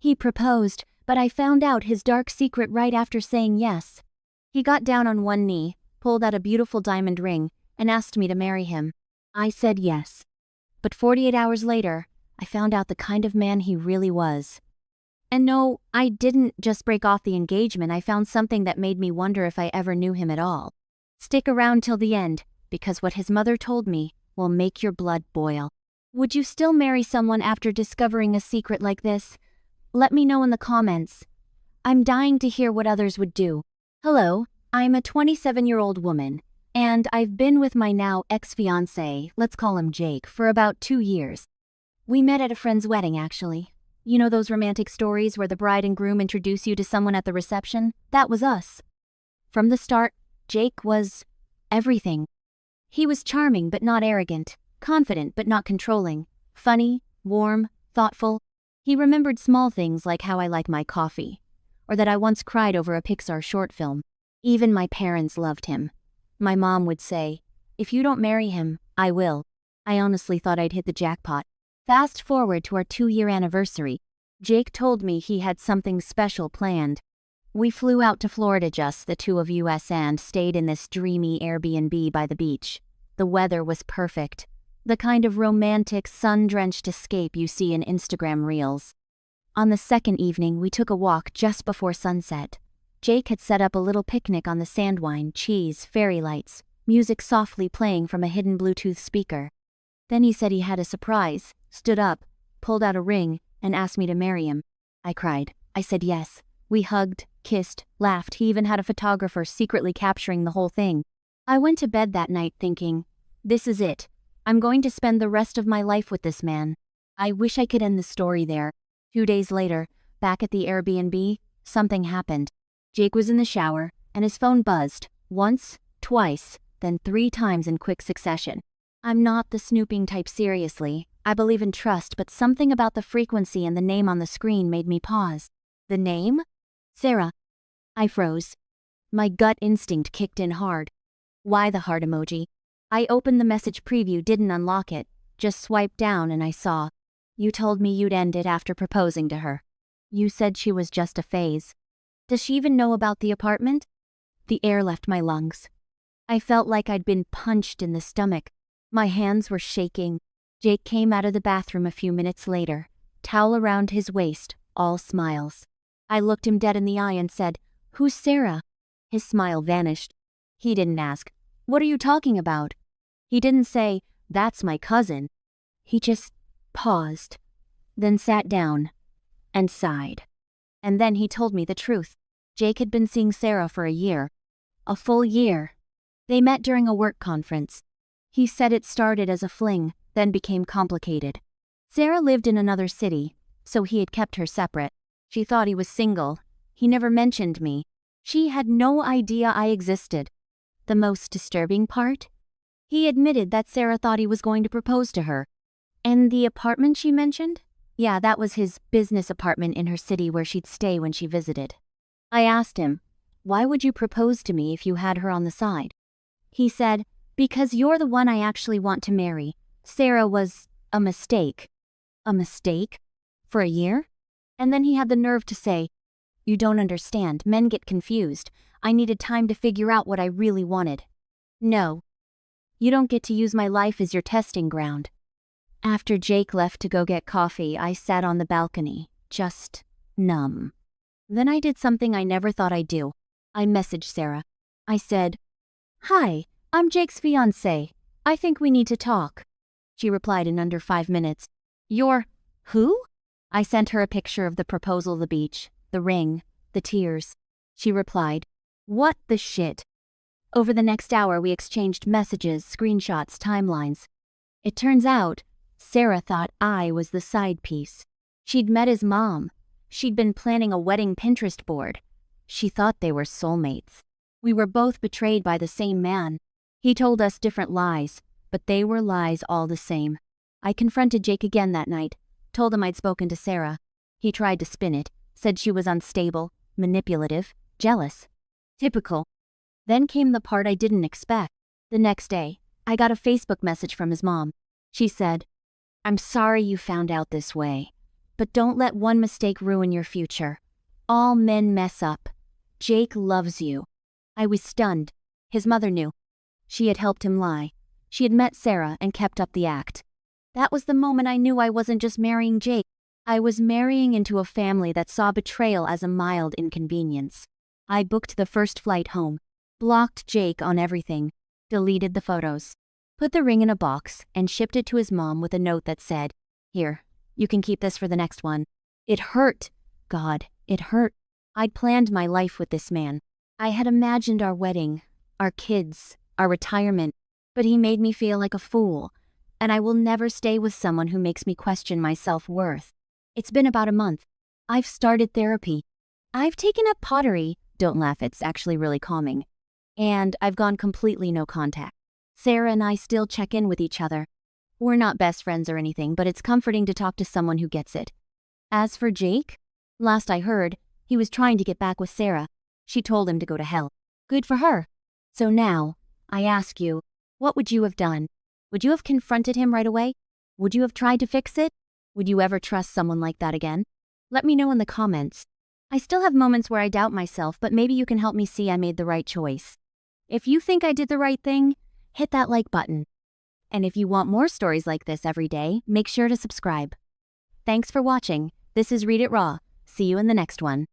He proposed, but I found out his dark secret right after saying yes. He got down on one knee, pulled out a beautiful diamond ring, and asked me to marry him. I said yes. But 48 hours later, I found out the kind of man he really was. And no, I didn't just break off the engagement. I found something that made me wonder if I ever knew him at all. Stick around till the end, because what his mother told me will make your blood boil. Would you still marry someone after discovering a secret like this? Let me know in the comments. I'm dying to hear what others would do. Hello, I'm a 27-year-old woman, and I've been with my now ex-fiancé, let's call him Jake, for about 2 years. We met at a friend's wedding, actually. You know those romantic stories where the bride and groom introduce you to someone at the reception? That was us. From the start, Jake was everything. He was charming but not arrogant, confident but not controlling, funny, warm, thoughtful. He remembered small things like how I like my coffee, or that I once cried over a Pixar short film. Even my parents loved him. My mom would say, "If you don't marry him, I will." I honestly thought I'd hit the jackpot. Fast forward to our 2-year anniversary. Jake told me he had something special planned. We flew out to Florida, just the two of us, and stayed in this dreamy Airbnb by the beach. The weather was perfect. The kind of romantic, sun-drenched escape you see in Instagram reels. On the second evening, we took a walk just before sunset. Jake had set up a little picnic on the sand, wine, cheese, fairy lights, music softly playing from a hidden Bluetooth speaker. Then he said he had a surprise, stood up, pulled out a ring, and asked me to marry him. I cried. I said yes. We hugged, kissed, laughed. He even had a photographer secretly capturing the whole thing. I went to bed that night thinking, this is it. I'm going to spend the rest of my life with this man. I wish I could end the story there. 2 days later, back at the Airbnb, something happened. Jake was in the shower, and his phone buzzed, once, twice, then 3 times in quick succession. I'm not the snooping type, seriously. I believe in trust, but something about the frequency and the name on the screen made me pause. The name? Sarah. I froze. My gut instinct kicked in hard. Why the heart emoji? I opened the message preview, didn't unlock it, just swiped down, and I saw. You told me you'd end it after proposing to her. You said she was just a phase. Does she even know about the apartment? The air left my lungs. I felt like I'd been punched in the stomach. My hands were shaking. Jake came out of the bathroom a few minutes later, towel around his waist, all smiles. I looked him dead in the eye and said, "Who's Sarah?" His smile vanished. He didn't ask, "What are you talking about?" He didn't say, "That's my cousin." He just paused, then sat down and sighed. And then he told me the truth. Jake had been seeing Sarah for a year. A full year. They met during a work conference. He said it started as a fling, then became complicated. Sarah lived in another city, so he had kept her separate. She thought he was single. He never mentioned me. She had no idea I existed. The most disturbing part? He admitted that Sarah thought he was going to propose to her. And the apartment she mentioned? Yeah, that was his business apartment in her city where she'd stay when she visited. I asked him, "Why would you propose to me if you had her on the side?" He said, "Because you're the one I actually want to marry. Sarah was a mistake." A mistake? For a year? And then he had the nerve to say, "You don't understand. Men get confused. I needed time to figure out what I really wanted." No. You don't get to use my life as your testing ground. After Jake left to go get coffee, I sat on the balcony, just numb. Then I did something I never thought I'd do. I messaged Sarah. I said, "Hi, I'm Jake's fiancé. I think we need to talk." She replied in under 5 minutes. "You're who?" I sent her a picture of the proposal, the beach, the ring, the tears. She replied, "What the shit?" Over the next hour, we exchanged messages, screenshots, timelines. It turns out, Sarah thought I was the side piece. She'd met his mom. She'd been planning a wedding Pinterest board. She thought they were soulmates. We were both betrayed by the same man. He told us different lies, but they were lies all the same. I confronted Jake again that night, told him I'd spoken to Sarah. He tried to spin it, said she was unstable, manipulative, jealous. Typical. Then came the part I didn't expect. The next day, I got a Facebook message from his mom. She said, "I'm sorry you found out this way. But don't let one mistake ruin your future. All men mess up. Jake loves you. I was stunned. His mother knew. She had helped him lie. She had met Sarah and kept up the act. That was the moment I knew I wasn't just marrying Jake. I was marrying into a family that saw betrayal as a mild inconvenience. I booked the first flight home, blocked Jake on everything, deleted the photos, put the ring in a box, and shipped it to his mom with a note that said, "Here, you can keep this for the next one." It hurt. God, it hurt. I'd planned my life with this man. I had imagined our wedding, our kids, our retirement, but he made me feel like a fool, and I will never stay with someone who makes me question my self-worth. It's been about a month. I've started therapy. I've taken up pottery. Don't laugh, it's actually really calming. And I've gone completely no contact. Sarah and I still check in with each other. We're not best friends or anything, but it's comforting to talk to someone who gets it. As for Jake, last I heard, he was trying to get back with Sarah. She told him to go to hell. Good for her. So now, I ask you, what would you have done? Would you have confronted him right away? Would you have tried to fix it? Would you ever trust someone like that again? Let me know in the comments. I still have moments where I doubt myself, but maybe you can help me see I made the right choice. If you think I did the right thing, hit that like button. And if you want more stories like this every day, make sure to subscribe. Thanks for watching. This is Read It Raw. See you in the next one.